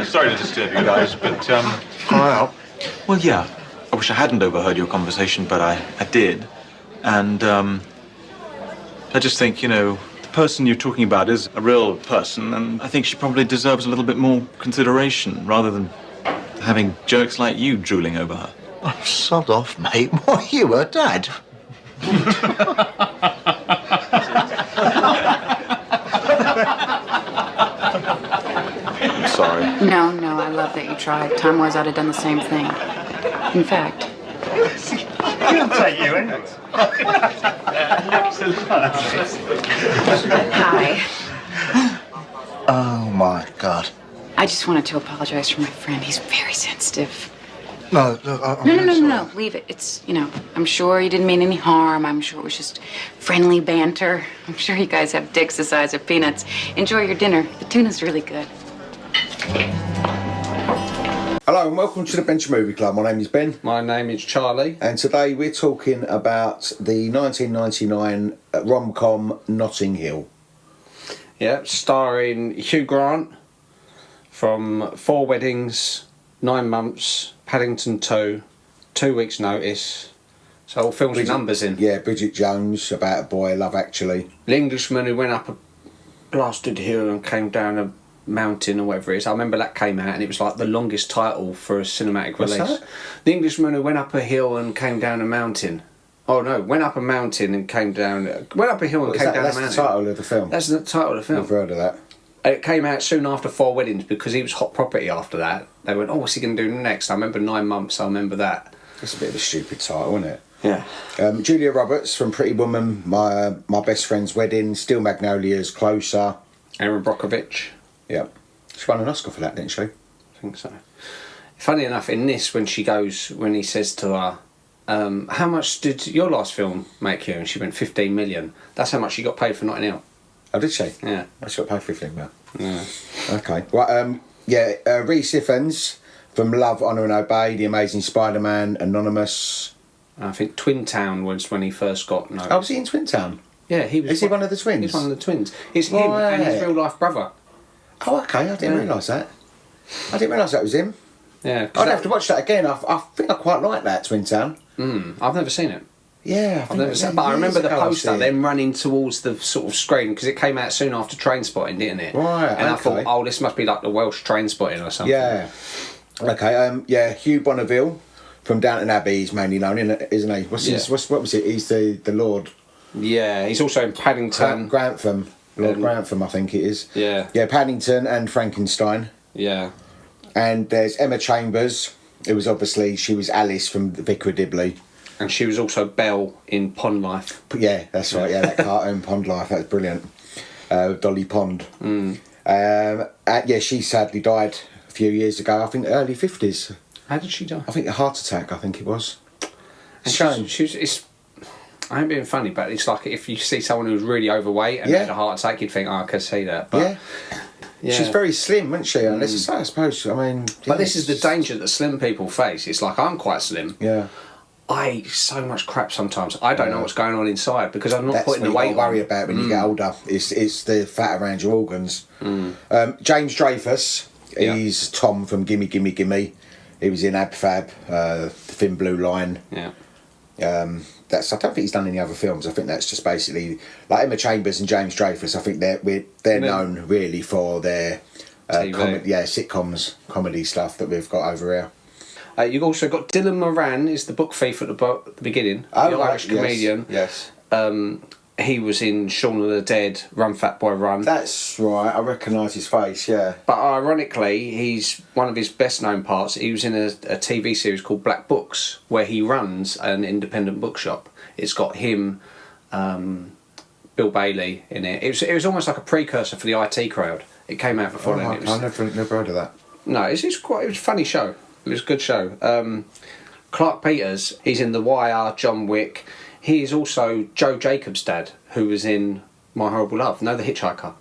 sorry to disturb you guys, but, Well, yeah. I wish I hadn't overheard your conversation, but I did. And, I just think, the person you're talking about is a real person, and I think she probably deserves a little bit more consideration, rather than having jerks like you drooling over her. Oh, sod off, mate. What, are you her dad? I'm sorry. No, I love that you tried. Time-wise, I'd have done the same thing. In fact... He'll take you in. Hi. Oh, my God. I just wanted to apologize for my friend. He's very sensitive. No, look, No. Leave it. It's, I'm sure you didn't mean any harm. I'm sure it was just friendly banter. I'm sure you guys have dicks the size of peanuts. Enjoy your dinner. The tuna's really good. Hello and welcome to the Bench Movie Club. My name is Ben. My name is Charlie. And today we're talking about the 1999 rom-com Notting Hill. Yeah, starring Hugh Grant from 4 Weddings, 9 Months, Paddington 2, 2 Weeks Notice. So all films with numbers in. Yeah, Bridget Jones, About a Boy, Love Actually. The Englishman who went up a blasted hill and came down a mountain or whatever it is. I remember that came out and it was like the longest title for a cinematic release. What's that? The Englishman who went up a hill and came down a mountain. Oh no, went up a mountain and came down... Went up a hill and came down a mountain. That's the title of the film? That's the title of the film. I've heard of that. It came out soon after 4 Weddings because he was hot property after that. They went, oh, what's he going to do next? I remember 9 Months, I remember that. That's a bit of a stupid title, isn't it? Yeah. Julia Roberts from Pretty Woman, My Best Friend's Wedding, Still Magnolias, Closer. Erin Brockovich. Yeah. She won an Oscar for that, didn't she? I think so. Funny enough, in this, when he says to her, how much did your last film make you? And she went, 15 million. That's how much she got paid for Notting Hill. Oh, did she? Yeah. She got paid 15 million. Yeah. Okay. Well, Rhys Ifans from Love, Honour and Obey, The Amazing Spider-Man, Anonymous. I think Twin Town was when he first got noticed. Oh, was he in Twin Town? Yeah, he was. Is he one of the twins? He's one of the twins. It's him and his real life brother. Oh, okay. I didn't realise that. I didn't realise that was him. Yeah. I'd have to watch that again. I think I quite like that, Twin Town. I've never seen it. Yeah, I've never seen it. But I remember the poster, them running towards the sort of screen, because it came out soon after Trainspotting, didn't it? Right, and I thought, oh, this must be like the Welsh Trainspotting or something. Yeah. Okay, Hugh Bonneville from Downton Abbey is mainly known, isn't he? What was it? He's the Lord. Yeah, he's also in Paddington. Grantham. Lord Grantham, I think it is. Yeah. Yeah, Paddington and Frankenstein. Yeah. And there's Emma Chambers, who was she was Alice from The Vicar of Dibley. And she was also Belle in Pond Life. Yeah, that's right, yeah, that cartoon Pond Life, that was brilliant. Dolly Pond. She sadly died a few years ago, I think early 50s. How did she die? I think a heart attack, I think it was. And I ain't being funny, but it's like if you see someone who's really overweight and had a heart attack, you'd think, oh, I could see that. But, yeah. She's very slim, isn't she? And I suppose, I mean... But this is the danger that slim people face. It's like, I'm quite slim. Yeah. I eat so much crap sometimes. I don't know what's going on inside because I'm not putting the weight on. That's what you worry about when you get older. It's the fat around your organs. James Dreyfus, he's Tom from Gimme Gimme Gimme. He was in Ab Fab, The Thin Blue Line. Yeah. I don't think he's done any other films. I think that's just basically like Emma Chambers and James Dreyfus. I think they're known really for their sitcoms, comedy stuff that we've got over here. You've also got Dylan Moran is the book thief at the beginning, the Irish comedian. Yes. He was in Shaun of the Dead, Run Fat Boy Run. That's right, I recognise his face, yeah. But ironically, he's one of his best known parts. He was in a TV series called Black Books, where he runs an independent bookshop. It's got him, Bill Bailey in it. It was almost like a precursor for the IT Crowd. It came out before then. I've never heard of that. No, it was a funny show. It was a good show. Clark Peters, he's in The Wire, John Wick. He is also Joe Jacobs' dad, who was in My Horrible Love. No, The Hitchhiker.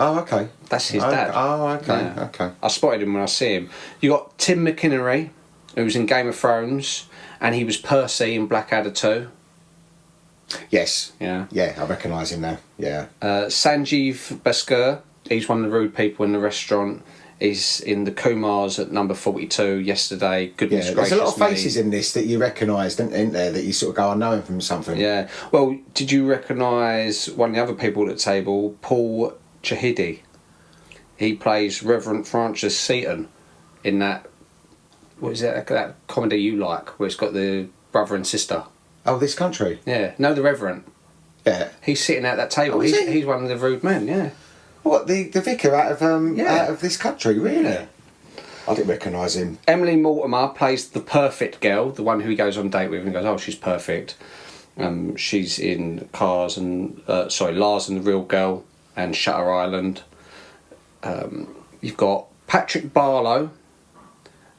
Oh, okay. That's his dad. Oh, okay, Yeah. okay. I spotted him when I see him. You got Tim McInnerny, who was in Game of Thrones, and he was Percy in Blackadder 2. Yes. Yeah. Yeah, I recognise him now. Yeah. Sanjeev Bhaskar He's one of the rude people in the restaurant. He's in the Kumars at number 42 yesterday. Goodness gracious there's a lot of me. faces in this that you recognise, isn't there? That you sort of go, I know him from something. Yeah. Well, did you recognise one of the other people at the table, Paul Chahidi? He plays Reverend Francis Seaton in that. What is that comedy you like, where it's got the brother and sister? Oh, This Country. Yeah. No, the Reverend. Yeah. He's sitting at that table. Oh, is he? He's one of the rude men. Yeah. What, the vicar out of This Country, really? Yeah. I didn't recognise him. Emily Mortimer plays the perfect girl, the one who he goes on a date with and goes, oh, she's perfect. She's in Lars and the Real Girl and Shutter Island. You've got Patrick Barlow,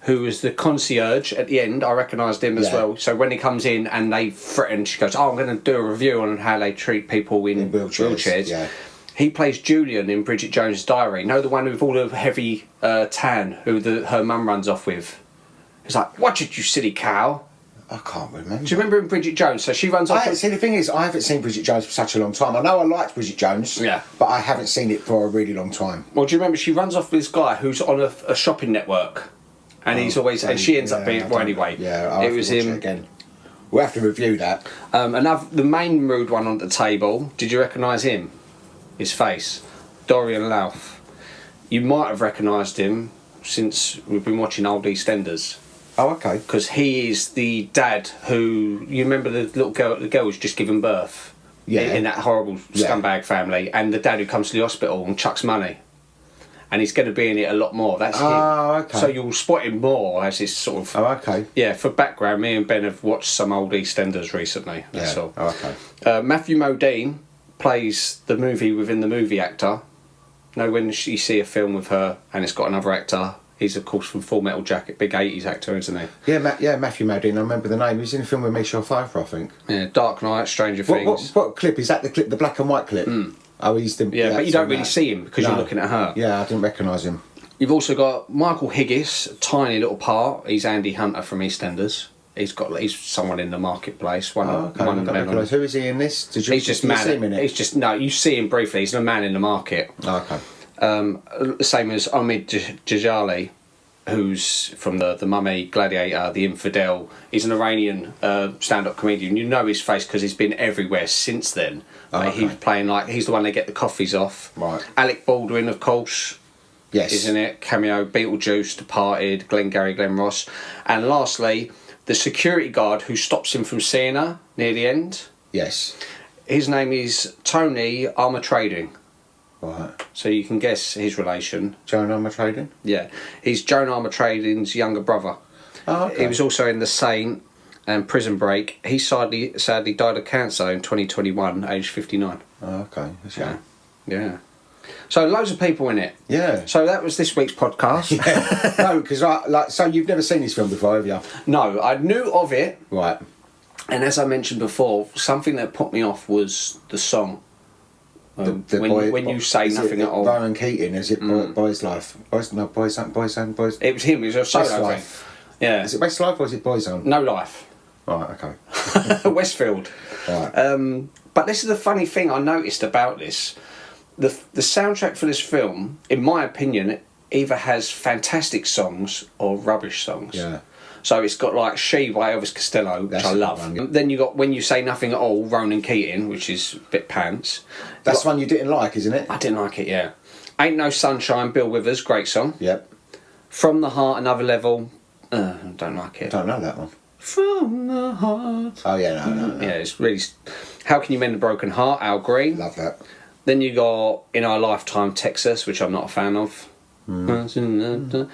who is the concierge at the end. I recognised him as well. So when he comes in and they threaten, she goes, oh, I'm going to do a review on how they treat people in wheelchairs. Yeah. He plays Julian in Bridget Jones' Diary. The one with all the heavy tan who her mum runs off with. He's like, watch it, you silly cow. I can't remember. Do you remember in Bridget Jones? So she runs off. See, the thing is, I haven't seen Bridget Jones for such a long time. I know I liked Bridget Jones, but I haven't seen it for a really long time. Well, do you remember she runs off with this guy who's on a shopping network, and he's always and she ends up being anyway. Yeah, I'll it was him again. We'll have to review that. The main rude one on the table. Did you recognise him? His face, Dorian Louth. You might have recognised him since we've been watching old EastEnders. Oh, okay. Because he is the dad who you remember the little girl. The girl who's just given birth. Yeah. In that horrible scumbag family, and the dad who comes to the hospital and chucks money. And he's going to be in it a lot more. That's him. Oh, okay. So you'll spot him more as his sort of. Oh, okay. Yeah, for background, me and Ben have watched some old EastEnders recently. That's all. Oh, okay. Matthew Modine plays the movie within the movie actor. When you see a film with her and it's got another actor, he's of course from Full Metal Jacket, big 80s actor, isn't he? Yeah, Matthew Modine, I remember the name. He was in a film with Michelle Pfeiffer, I think. Yeah, Dark Knight, Stranger Things. What clip? Is that the clip, the black and white clip? Oh, he's the... Yeah, but you don't really see him because you're looking at her. Yeah, I didn't recognise him. You've also got Michael Higgis, a tiny little part. He's Andy Hunter from EastEnders. He's someone in the marketplace. One of the men. Who is he in this? He's just man. See him in it? He's just you see him briefly. He's a man in the market. Oh, okay. Same as Omid Djalali, who's from the Mummy, Gladiator, The Infidel. He's an Iranian stand-up comedian. You know his face because he's been everywhere since then. He's playing he's the one they get the coffees off. Right. Alec Baldwin, of course. Yes. Isn't it? Cameo, Beetlejuice, Departed, Glengarry Glen Ross. And lastly, the security guard who stops him from seeing her near the end. Yes. His name is Tony Armatrading. Right. So you can guess his relation. Joan Armatrading? Yeah. He's Joan Armatrading's younger brother. Oh, okay. He was also in The Saint and Prison Break. He sadly died of cancer in 2021, aged 59. Oh, okay. That's right. Yeah. So loads of people in it. Yeah. So that was this week's podcast. Yeah. No, because so you've never seen this film before, have you? No, I knew of it. Right. And as I mentioned before, something that put me off was the song. When you say nothing at all. Ronan Keating, is it Boy's Life? Boys. It was him. It was a solo thing. Life. Yeah. Is it Westlife or is it Boys Own? No Life. Right. Okay. Westfield. Right. But this is the funny thing I noticed about this. The soundtrack for this film, in my opinion, either has fantastic songs or rubbish songs. Yeah. So it's got like She by Elvis Costello, which I love. One, yeah. Then you got When You Say Nothing at All, Ronan Keating, which is a bit pants. That's one you didn't like, isn't it? I didn't like it, yeah. Ain't No Sunshine, Bill Withers, great song. Yep. From the Heart, Another Level, don't like it. Don't know that one. From the Heart. Oh yeah, no. Yeah, it's really... How Can You Mend a Broken Heart, Al Green. Love that. Then you got In Our Lifetime, Texas, which I'm not a fan of. Give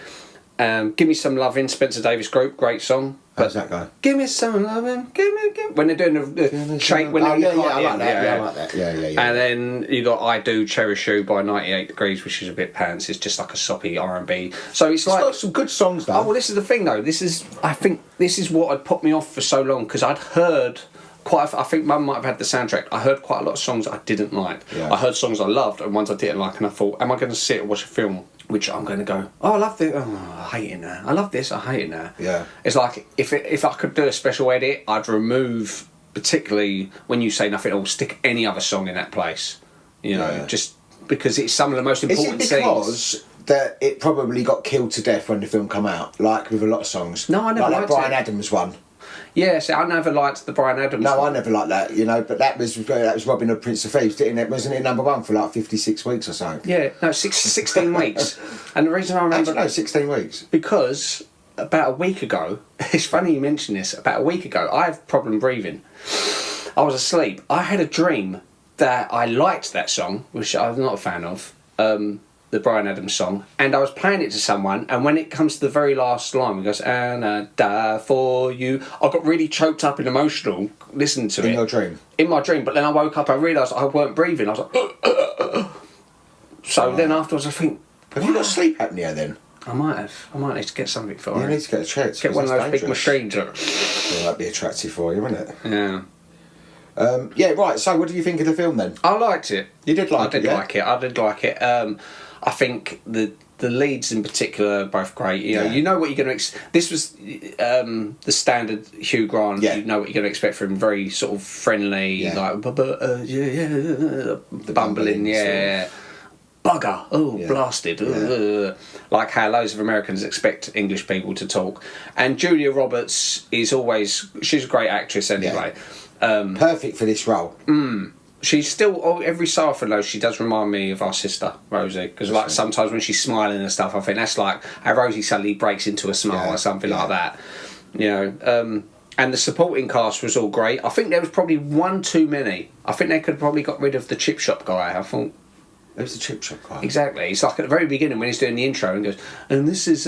Me Some Lovin', Spencer Davis Group, great song. How's that go? Give me some lovin', give me. When they're doing the shake, when they're in the car, I like that. Yeah, I like that. Yeah. And then you got I Do Cherish You by 98 Degrees, which is a bit pants. It's just like a soppy R&B. So it's like got some good songs though. Oh well, this is the thing though. I think this is what had put me off for so long because I'd heard. I think Mum might have had the soundtrack. I heard quite a lot of songs I didn't like. Yeah. I heard songs I loved and ones I didn't like, and I thought, am I going to sit and watch a film which I'm going to go, oh, I love this, oh, I hate it now. I love this, I hate it now. Yeah. It's like if I could do a special edit, I'd remove, particularly When You Say Nothing, or stick any other song in that place. You know, just because it's some of the most Is important it scenes. because that it probably got killed to death when the film come out, like with a lot of songs? No, I never like liked that Bryan it. Adams one. Yeah, see, I never liked the Bryan Adams. No, one. I never liked that, you know. But that was Robin Hood, Prince of Thieves, didn't it? Wasn't it #1 for like 56 weeks or something? Yeah, no, 16 weeks. And the reason I remember... Actually, no, 16 weeks. Because about a week ago, it's funny you mention this, about a week ago, I have problem breathing. I was asleep. I had a dream that I liked that song, which I'm not a fan of, the Bryan Adams song, and I was playing it to someone, and when it comes to the very last line, it goes, and I die for you, I got really choked up and emotional listening to it. In your dream? In my dream, but then I woke up, I realised I weren't breathing, I was like, so then afterwards I think, Have you got sleep apnea then? I might need to get something for You it. need to get a checked. Get one of those big machines. Well, that'd be attractive for you, wouldn't it? Yeah. Yeah, right. So, what do you think of the film then? I liked it. You did like it, yeah? I did like it. I think the leads in particular are both great. You know what you're going to this was the standard Hugh Grant. Yeah. You know what you're going to expect from him. Very sort of friendly, like bumbling, yeah. Bugger, blasted, like how loads of Americans expect English people to talk. And Julia Roberts is always, she's a great actress anyway. Perfect for this role. She's still, every so often though, she does remind me of our sister, Rosie, because like sometimes when she's smiling and stuff, I think that's like how Rosie suddenly breaks into a smile or something like that. You know, and the supporting cast was all great. I think there was probably one too many. I think they could have probably got rid of the chip shop guy. I thought, Who's the chip shop guy? exactly. It's like at the very beginning when he's doing the intro and goes, and this is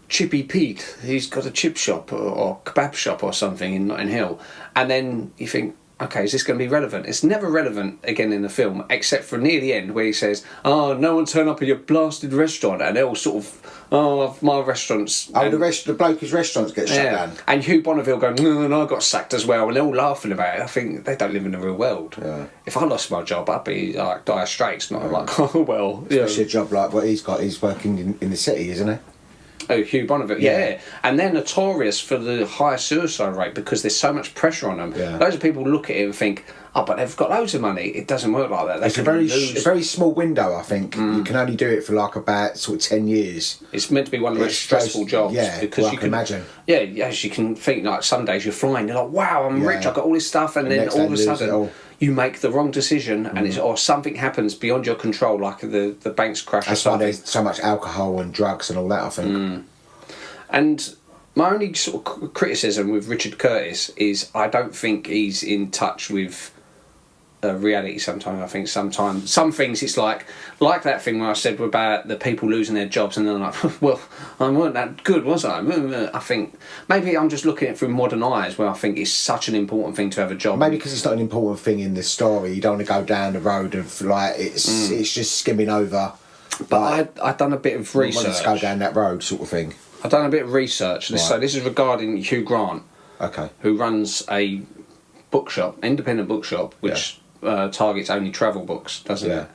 Chippy Pete. He's got a chip shop or kebab shop or something in Notting Hill. And then you think, okay, is this going to be relevant? It's never relevant again in the film, except for near the end where he says, oh, no one turn up at your blasted restaurant. And they're all sort of, oh, my restaurant's... Oh, the bloke whose restaurants get shut down. And Hugh Bonneville going, no, I got sacked as well. And they're all laughing about it. I think they don't live in the real world. Yeah. If I lost my job, I'd be like dire straits, not like, oh, well. Especially a job like what he's got. He's working in the city, isn't he? Oh, Hugh Bonneville, yeah. And they're notorious for the high suicide rate because there's so much pressure on them. Yeah. Loads of people look at it and think, oh, but they've got loads of money. It doesn't work like that. They It's a very small window, I think. You can only do it for like about sort of 10 years. It's meant to be one of the most stressful jobs. Yeah, because well, you I can imagine. Yeah, yes, you can think like some days you're flying, you're like, wow, I'm rich, I've got all this stuff, and then next all day of a lose it sudden all. you make the wrong decision and it's or something happens beyond your control, like the bank's crash That's or why something. there's so much alcohol and drugs and all that, I think. And my only sort of criticism with Richard Curtis is I don't think he's in touch with reality sometimes. I think sometimes some things it's like that thing where I said about the people losing their jobs and they're like, well, I weren't that good, was I? I think maybe I'm just looking at it through modern eyes where I think it's such an important thing to have a job. Maybe because it's not an important thing in the story. You don't want to go down the road of like it's just skimming over. But I'd done a bit of research. Let's go down that road sort of thing. I've done a bit of research. So this is regarding Hugh Grant, who runs a bookshop, independent bookshop, which targets only travel books, doesn't it?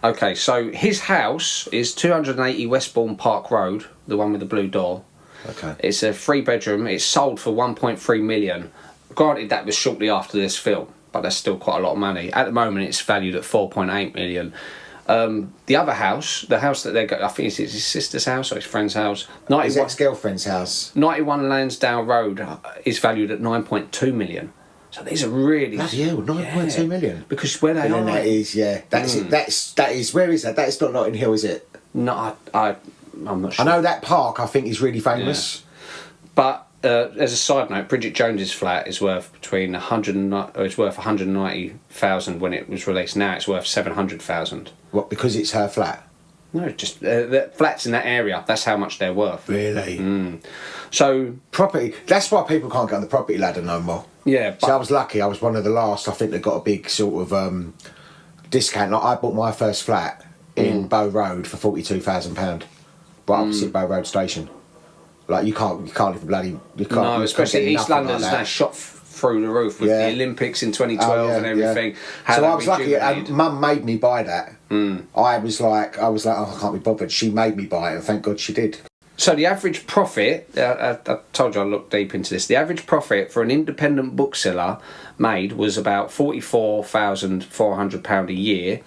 Okay, so his house is 280 Westbourne Park Road, the one with the blue door. Okay. It's a 3-bedroom. It's sold for 1.3 million. Granted, that was shortly after this film, but that's still quite a lot of money. At the moment, it's valued at 4.8 million. The other house, the house that they got, I think it's his sister's house or his friend's house. His ex-girlfriend's house. 91 Lansdale Road is valued at 9.2 million. So these are really... Bloody hell, 9.2 million. Because where they are... That is, that's it. That is, where is that? That is not Notting Hill, is it? No, I'm not sure. I know that park, I think, is really famous. Yeah. But as a side note, Bridget Jones's flat is worth between 190,000 when it was released. Now it's worth 700,000. What? Because it's her flat? No, just the flats in that area. That's how much they're worth. Really? So property. That's why people can't get on the property ladder no more. Yeah. But, so I was lucky. I was one of the last. I think that got a big sort of discount. Like I bought my first flat in Bow Road for £42,000, right opposite Bow Road Station. Like you can't even bloody. You can't. No, especially East London's now shot through the roof with the Olympics in 2012 and everything. Yeah. So I was lucky. Mum made me buy that. I was like, oh, I can't be bothered. She made me buy it, and thank God she did. So the average profit, I told you I looked deep into this. The average profit for an independent bookseller made was about £44,400 a year.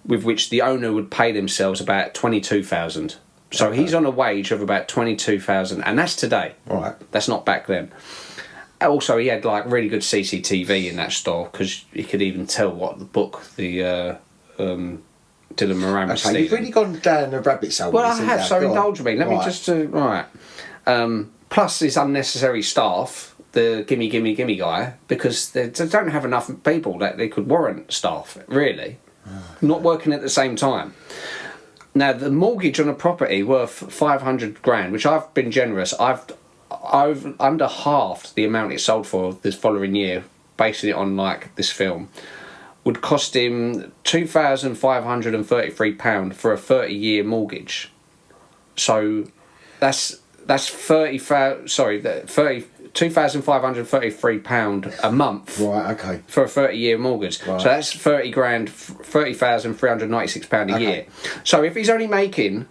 with which the owner would pay themselves about 22,000. So he's on a wage of about 22,000, and that's today. Right. That's not back then. Also, he had like really good CCTV in that store because you could even tell what the book Dylan Moran was stealing. You've really gone down a rabbit hole. Well, I have, so indulge me. Let me just... right. Plus, this unnecessary staff, the gimme guy, because they don't have enough people that they could warrant staff, really. Not working at the same time. Now, the mortgage on a property worth 500 grand, which I've been generous, I've under halved the amount it sold for this following year, basing it on like this film, would cost him £2,533 for a 30-year mortgage. So that's £2,533 a month. Right, okay. For a 30-year mortgage. Right. So that's £30,396 a year. So if he's only making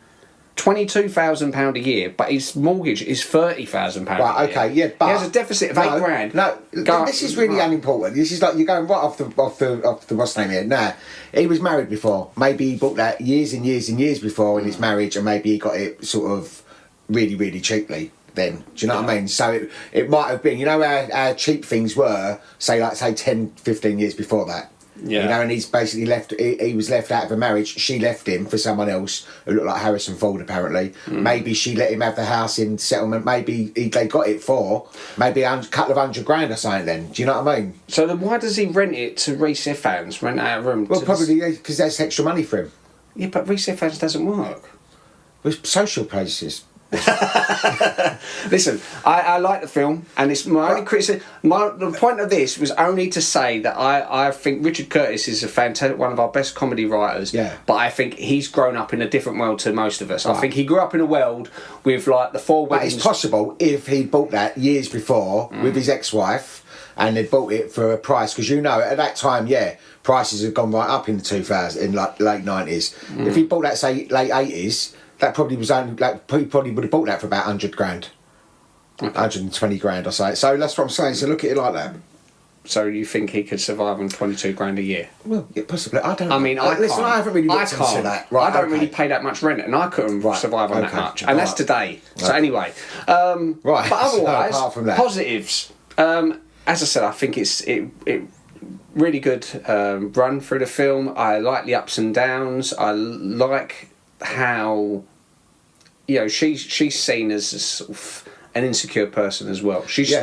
£22,000 a year, but his mortgage is £30,000 Right, a year. okay, yeah, but he has a deficit of £8,000. No, this is really unimportant. This is like you're going right off the what's the name here. Nah, he was married before. Maybe he bought that years and years and years before in his marriage, and maybe he got it sort of really, really cheaply. Then, do you know what I mean? So it might have been, you know how cheap things were, say 10, 15 years before that. Yeah. You know, and he's basically he was left out of a marriage. She left him for someone else who looked like Harrison Ford, apparently. Maybe she let him have the house in settlement. Maybe they got it for maybe a couple of £100,000 or something then. Do you know what I mean? So then why does he rent it to Rhys Ifans, rent out a room? Well, probably because that's extra money for him. Yeah, but Rhys Ifans doesn't work. With social places. Listen, I like the film, and it's my only criticism. The point of this was only to say that I think Richard Curtis is a fantastic, one of our best comedy writers. Yeah. But I think he's grown up in a different world to most of us. Right. I think he grew up in a world with like the four But weddings. it's possible if he bought that years before with his ex-wife, and they bought it for a price, because at that time, prices had gone right up in the 2000s, in like late 90s. If he bought that, say, late 80s. That probably was only he probably would have bought that for about 100 grand, 120 grand or so. So that's what I'm saying. So look at it like that. So you think he could survive on 22 grand a year? Well, yeah, possibly. I don't know. I mean, listen, I haven't really looked into that. Right, I don't really pay that much rent, and I couldn't survive on that much. And that's today. So anyway, right. But otherwise, so apart from that, positives. As I said, I think it really good run through the film. I like the ups and downs. I like how she's seen as a sort of an insecure person as well. She's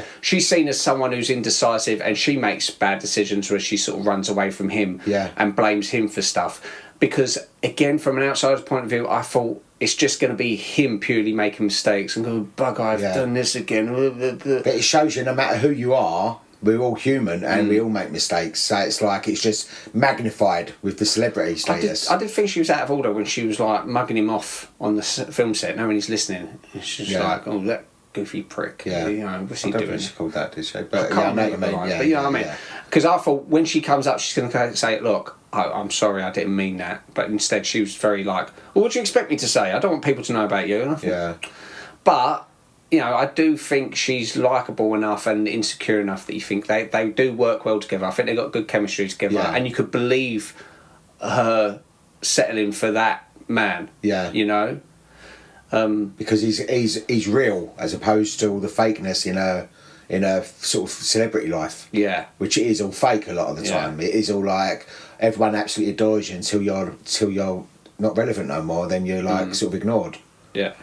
seen as someone who's indecisive, and she makes bad decisions where she sort of runs away from him and blames him for stuff. Because again, from an outsider's point of view, I thought it's just going to be him purely making mistakes and going, "Bugger, I've done this again." But it shows you, no matter who you are, we're all human and we all make mistakes. So it's like it's just magnified with the celebrity status. I did think she was out of order when she was like mugging him off on the film set. Now when he's listening, she's like, "Oh, that goofy prick." Yeah, what's he doing? I don't think she called that, did she? But I can't remember the line, but you know what I mean. Because I thought when she comes up, she's going to say, "Look, I'm sorry, I didn't mean that." But instead, she was very like, "Well, what do you expect me to say? I don't want people to know about you." And I thought, but. I do think she's likeable enough and insecure enough that you think they do work well together. I think they've got good chemistry together, and you could believe her settling for that man. Yeah, because he's real as opposed to all the fakeness in a sort of celebrity life. Yeah, which it is all fake a lot of the time. It is all like everyone absolutely adores you until you're not relevant no more. Then you're like sort of ignored. Yeah.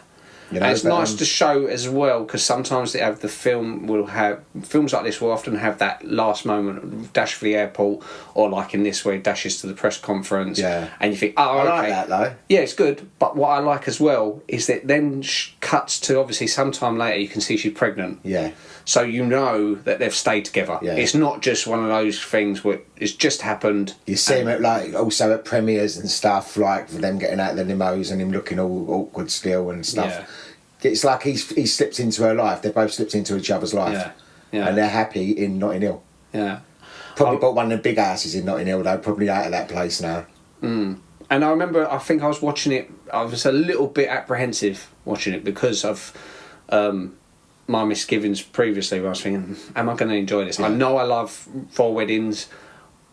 And it's nice to show as well, because sometimes films like this will often have that last moment dash for the airport, or like in this where he dashes to the press conference, and you think, I like that though. Yeah, it's good. But what I like as well is that then cuts to obviously sometime later you can see she's pregnant. Yeah. So you know that they've stayed together. Yeah. It's not just one of those things where it's just happened. You see him also at premieres and stuff, like them getting out of the limos and him looking all awkward still and stuff. Yeah. It's like he's slipped into her life. They both slipped into each other's life. Yeah. And they're happy in Notting Hill. Yeah. Probably bought one of the big houses in Notting Hill though, probably out of that place now. And I remember, I think I was watching it, I was a little bit apprehensive watching it because of my misgivings previously, where I was thinking, am I going to enjoy this? Yeah. I know I love Four Weddings,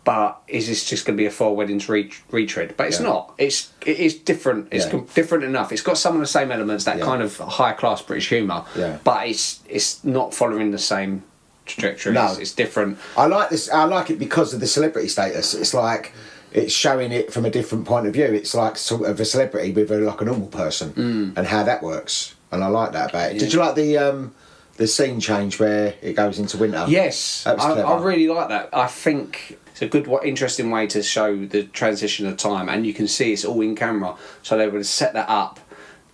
but is this just going to be a Four Weddings retread? But it's not. It is different. It's different enough. It's got some of the same elements, that kind of high class British humour. Yeah. But it's not following the same trajectory. No. It's different. I like this. I like it because of the celebrity status. It's like it's showing it from a different point of view. It's like sort of a celebrity with like a normal person, and how that works. And I like that about it. Did you like the scene change where it goes into winter? Yes, That was clever. I really like that. I think it's a good, interesting way to show the transition of time, and you can see it's all in camera. So they would set that up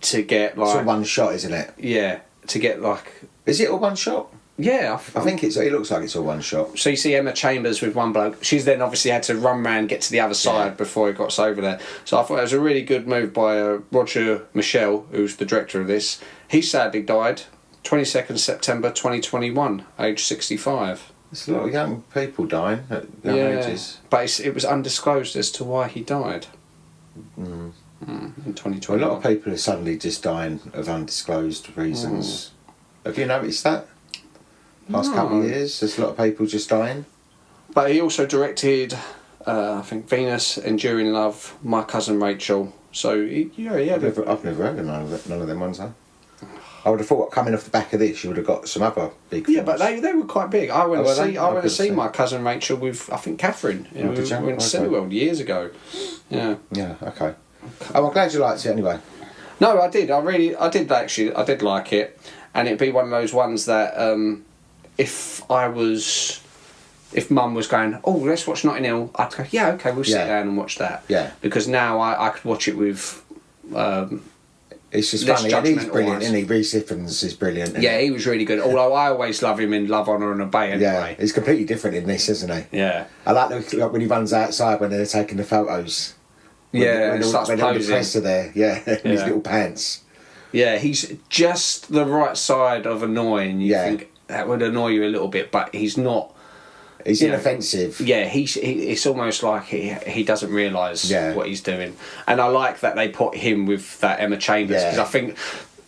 to get like It's all one shot, isn't it? Yeah, to get like Is it all one shot? yeah. I think it looks like it's all one shot. So you see Emma Chambers with one bloke. She's then obviously had to run round, get to the other side before he got over there. So I thought it was a really good move by Roger Michell, who's the director of this. He sadly died 22nd September 2021, age 65. There's a lot of young people dying at young ages. But it was undisclosed as to why he died. In 2021. A lot of people are suddenly just dying of undisclosed reasons. Have you noticed that? Past couple of years, there's a lot of people just dying. But he also directed, I think, Venus, Enduring Love, My Cousin Rachel. So, he had I've never heard of none of them ones, huh? I would have thought coming off the back of this, you would have got some other big films. Yeah, but they were quite big. I went to see see. My Cousin Rachel with, I think, Catherine. You know, did you? we went to Okay. Cineworld years ago. Yeah. Yeah, okay. Oh, I'm glad you liked it anyway. No, I did. I did actually. I did like it, and it'd be one of those ones that if Mum was going, oh, let's watch Notting Hill, I'd go, yeah, okay, we'll sit down and watch that. Yeah. Because now I could watch it with. It's just Less funny, and he's judgmental brilliant, wise. isn't he? Rhys Ifans is brilliant. Isn't Yeah, he was really good. Although I always love him in Love, Honour and Obey Yeah, anyway. he's completely different in this, isn't he? Yeah. I like when he runs outside when they're taking the photos. Yeah, when and starts all the posing. press are there, in his Yeah. little pants. Yeah, he's just the right side of annoying. You Yeah. think that would annoy you a little bit, but he's not. He's You know, inoffensive. Yeah, it's almost like he doesn't realise Yeah. what he's doing. And I like that they put him with that Emma Chambers, because Yeah. I think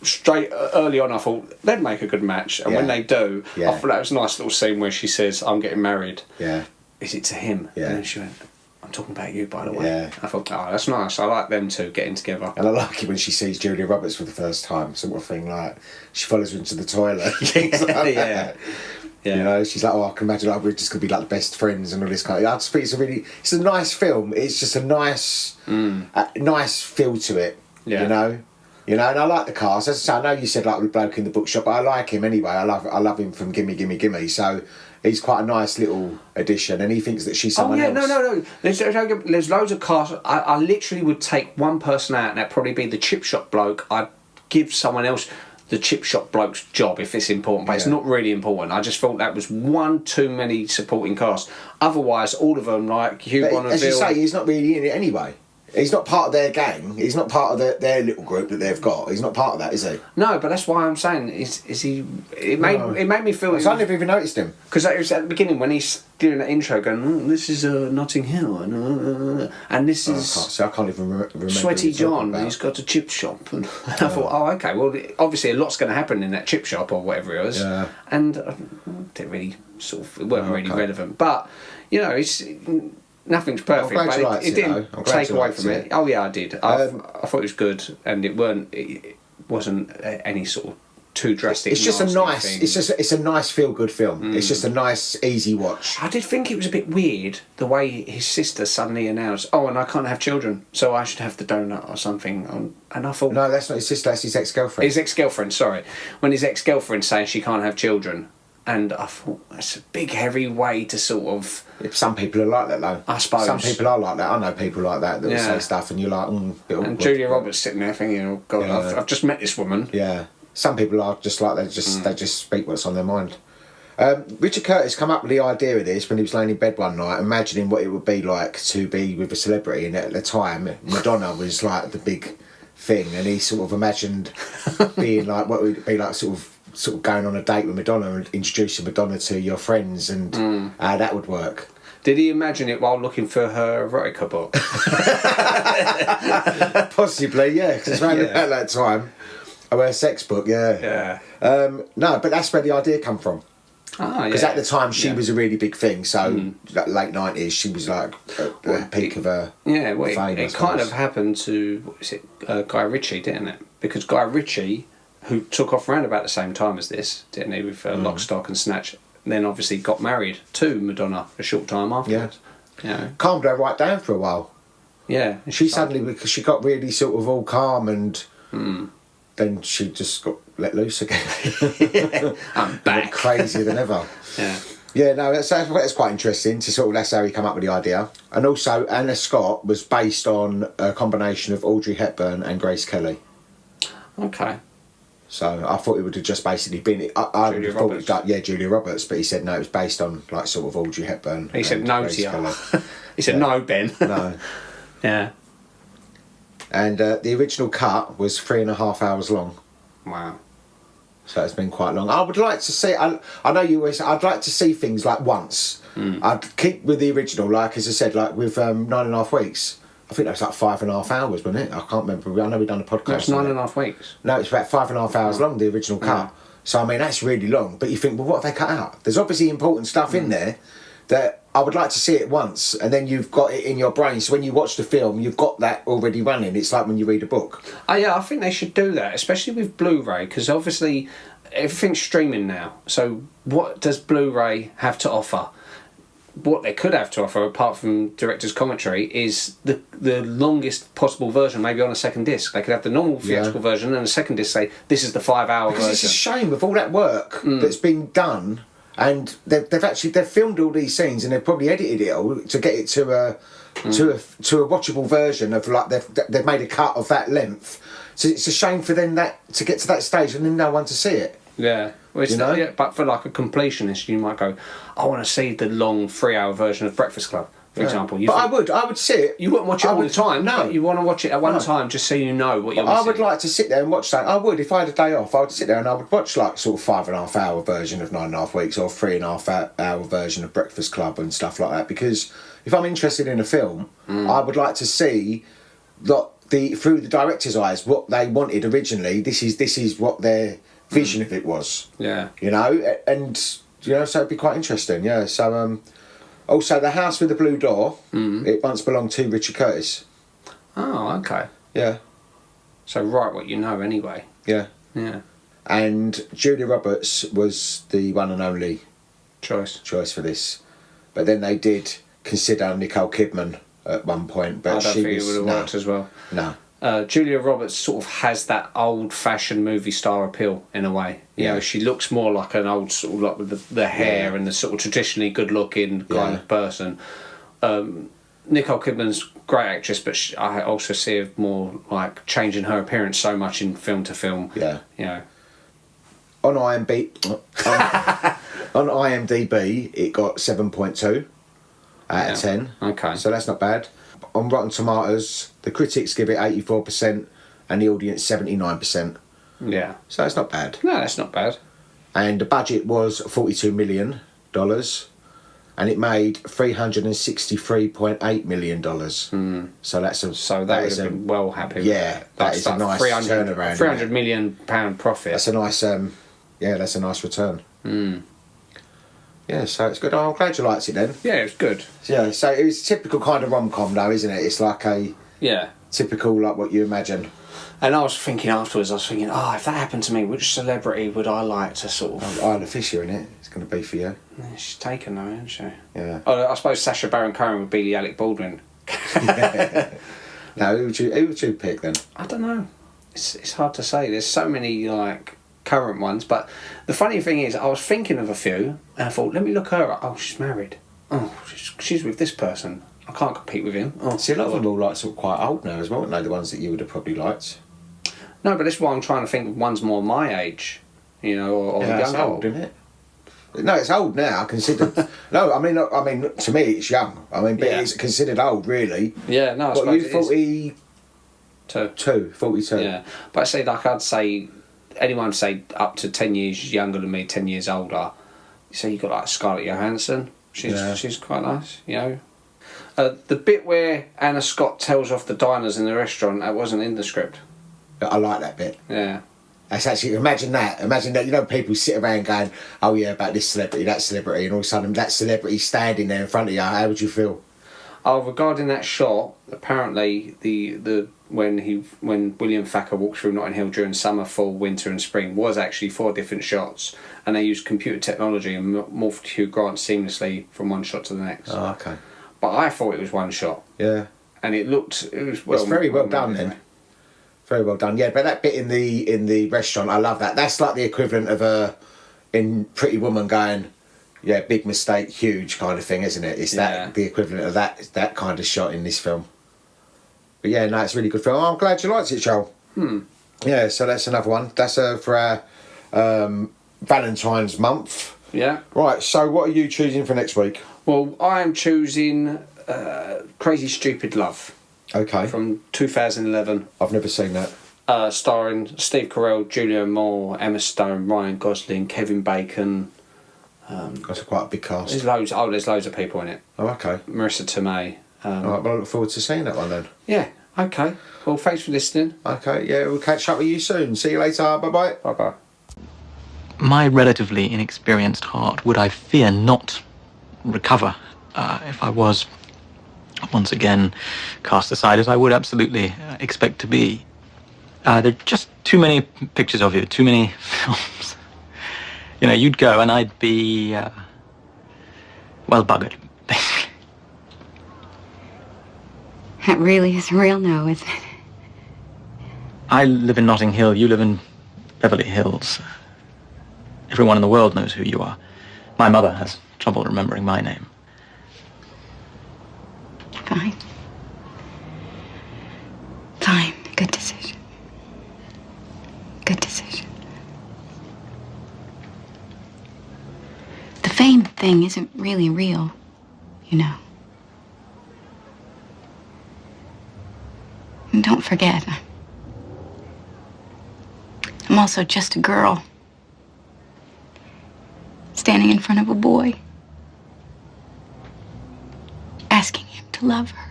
straight early on I thought they'd make a good match, and when Yeah. they do, Yeah. I thought that was a nice little scene where she says, I'm getting married. Yeah. Is it to him? Yeah. And then she went, I'm talking about you, by the way. Yeah. I thought, oh, that's nice. I like them two getting together. And I like it when she sees Julia Roberts for the first time, sort of thing, like, she follows her into the toilet. Things like that. Yeah. You know, she's like, oh, I can imagine like we're just gonna be like the best friends and all this kind of. I just think it's a nice film. It's just a nice feel to it. Yeah. You know, and I like the cast. As I say, I know you said like the bloke in the bookshop, but I like him anyway. I love him from Gimme Gimme Gimme. So he's quite a nice little addition, and he thinks that she's someone else. No. There's loads of cast. I literally would take one person out, and that'd probably be the chip shop bloke. I'd give someone else the chip shop bloke's job if it's important, but it's not really important. I just thought that was one too many supporting cast. Otherwise, all of them, like Hugh But Bonneville. as you say, he's not really in it anyway. He's not part of their gang. He's not part of their little group that they've got. He's not part of that, is he? No, but that's why I'm saying is he? It made me feel. I never even noticed him. Because it was at the beginning when he's doing that intro, going, "This is Notting Hill, and this is I can't even remember. Sweaty who you're talking John. about. He's got a chip shop." And I thought, "Oh, okay. Well, obviously a lot's going to happen in that chip shop or whatever it was." Yeah. And didn't really it wasn't really relevant. But you know, it's nothing's perfect. glad But you liked it it, didn't though. I'm glad take you away liked from it. it. Oh yeah, I did. I thought it was good, and it wasn't any sort of too drastic. It's just a nasty nice. thing. It's a nice feel good film. It's just a nice easy watch. I did think it was a bit weird the way his sister suddenly announced, "Oh, and I can't have children, so I should have the donut or something." And I thought, No, that's not his sister. That's his ex-girlfriend. his ex-girlfriend. Sorry, when his ex-girlfriend saying she can't have children, and I thought that's a big heavy way to sort of. Some people are like that though. I suppose. Some people are like that. I know people like that will Yeah. say stuff, and you're like, bit And awkward. Julia Roberts sitting there thinking, "Oh God, Yeah. I've just met this woman." Yeah. Some people are just like they just speak what's on their mind. Richard Curtis come up with the idea of this when he was laying in bed one night, imagining what it would be like to be with a celebrity, and at the time Madonna was like the big thing, and he sort of imagined being like what would it be like, sort of going on a date with Madonna and introducing Madonna to your friends, and how that would work. Did he imagine it while looking for her erotica book? Possibly, yeah, because it's around about that time. Oh, her sex book, yeah. Yeah. No, but that's where the idea come from. Because at the time she was a really big thing, so like, late 90s, she was like at the peak of her fame. It kind of happened to, what is it, Guy Ritchie, didn't it? Because Guy Ritchie, who took off around about the same time as this, didn't he, with Lock, Stock and Snatch, then obviously got married to Madonna a short time afterwards. Yeah. Calmed her right down for a while. Yeah. She suddenly, because she got really sort of all calm and then she just got let loose again. I'm back. Crazier than ever. Yeah. Yeah, no, that's quite interesting to sort of, that's how he come up with the idea. And also, Anna Scott was based on a combination of Audrey Hepburn and Grace Kelly. Okay. So I thought it would have just basically been, I would have thought, Julia Roberts, but he said no, it was based on like sort of Audrey Hepburn. He said no Grace to you. Kelly. He said no, Ben. No. Yeah. And the original cut was 3.5 hours long. Wow. So it's been quite long. I would like to see, I know you always, I'd like to see things like once. I'd keep with the original, like as I said, like with 9.5 Weeks. I think that was like 5.5 hours, wasn't it? I can't remember. I know we've done a podcast. That's 9.5 weeks. No, it's about 5.5 hours long, the original cut. So, I mean, that's really long. But you think, well, what have they cut out? There's obviously important stuff in there that I would like to see it once, and then you've got it in your brain. So when you watch the film, you've got that already running. It's like when you read a book. Oh, yeah, I think they should do that, especially with Blu-ray, because obviously everything's streaming now. So what does Blu-ray have to offer? What they could have to offer, apart from director's commentary, is the longest possible version, maybe on a second disc. They could have the normal theatrical version and a second disc say, this is the 5-hour version. It's a shame with all that work that's been done, and they've filmed all these scenes and they've probably edited it all to get it to a watchable version of, like, they've made a cut of that length. So it's a shame for them to get to that stage and then no one to see it. Yeah. Well, it's not, yeah, but for like a completionist, you might go, I want to see the long 3-hour version of Breakfast Club, for example. I would see it. You wouldn't watch it all the time. No. But you want to watch it at one time just so you know what you're missing. I would like to sit there and watch that. I would, if I had a day off, I would sit there and I would watch like sort of 5.5 hour version of 9.5 Weeks or 3.5 hour version of Breakfast Club and stuff like that. Because if I'm interested in a film, I would like to see through the director's eyes what they wanted originally. This is what their vision of it was. Yeah. You know, and so it'd be quite interesting. Yeah. So also the house with the blue door. It once belonged to Richard Curtis. Oh, okay. Yeah. So write what you know anyway. Yeah. Yeah. And Julia Roberts was the one and only choice for this, but then they did consider Nicole Kidman at one point, but I don't think it would have worked as well. No. Julia Roberts sort of has that old-fashioned movie star appeal in a way. You know, she looks more like an old sort of like with the hair and the sort of traditionally good-looking kind of person. Nicole Kidman's a great actress, but I also see her more like changing her appearance so much in film to film. Yeah. You know. On IMDb, it got 7.2 out of 10. Okay. So that's not bad. On Rotten Tomatoes, the critics give it 84% and the audience 79%. Yeah. So that's not bad. No, that's not bad. And the budget was $42 million, and it made $363.8 million. So that would have been well happy. Yeah, with that is a nice turnaround. £300 million profit. That's a nice, that's a nice return. Yeah, so it's good. Oh, I'm glad you liked it then. Yeah, it was good. Yeah, so it was typical kind of rom-com though, isn't it? It's like a typical, like what you imagine. And I was thinking afterwards, if that happened to me, which celebrity would I like to sort of... Isla Fisher in it. It's going to be for you. Yeah, she's taken though, isn't she? Yeah. I suppose Sacha Baron Cohen would be the Alec Baldwin. No, who would you pick then? I don't know. It's hard to say. There's so many like current ones, but the funny thing is, I was thinking of a few, and I thought, let me look her up. Oh, she's married. Oh, she's with this person. I can't compete with him. Oh, see, a lot of them are all like sort of quite old now as well, aren't they? The ones that you would have probably liked. No, but that's why I'm trying to think of ones more my age, you know, or yeah, younger. It's old, isn't it? No, it's old now. Considered. No, I mean, to me, it's young. I mean, but it's considered old, really. Yeah, no, I suppose you 42. Yeah, but I'd say anyone say up to 10 years younger than me, 10 years older. So you got like Scarlett Johansson. She's quite nice, you know. The bit where Anna Scott tells off the diners in the restaurant, that wasn't in the script. I like that bit. Yeah. That's actually, imagine that. Imagine that, you know, people sit around going, oh yeah, about this celebrity, that celebrity, and all of a sudden that celebrity standing there in front of you. How would you feel? Oh, regarding that shot, apparently when William Thacker walked through Notting Hill during summer, fall, winter, and spring was actually 4 different shots, and they used computer technology and morphed Hugh Grant seamlessly from one shot to the next. Oh, okay. But I thought it was one shot. Yeah. And it was It's very well done then. Very well done. Yeah, but that bit in the restaurant, I love that. That's like the equivalent of in Pretty Woman going, yeah, big mistake, huge kind of thing, isn't it? It's the equivalent of that kind of shot in this film. But yeah, no, it's a really good film. I'm glad you liked it, Joel. Yeah, so that's another one. That's for our Valentine's month. Yeah. Right, so what are you choosing for next week? Well, I am choosing Crazy Stupid Love. Okay. From 2011. I've never seen that. Starring Steve Carell, Julianne Moore, Emma Stone, Ryan Gosling, Kevin Bacon. That's quite a big cast. There's loads of people in it. Oh, okay. Marissa Tomei. All right, well, I look forward to seeing that one then. Yeah, okay. Well, thanks for listening. Okay, yeah, we'll catch up with you soon. See you later. Bye-bye. Bye-bye. My relatively inexperienced heart would, I fear, not recover if I was once again cast aside, as I would absolutely expect to be. There are just too many pictures of you, too many films. You know, you'd go and I'd be, well, buggered, basically. That really is a real no, isn't it? I live in Notting Hill, you live in Beverly Hills. Everyone in the world knows who you are. My mother has trouble remembering my name. Fine. Fine. Good decision. Good decision. The fame thing isn't really real, you know. And don't forget, I'm also just a girl standing in front of a boy, asking him to love her.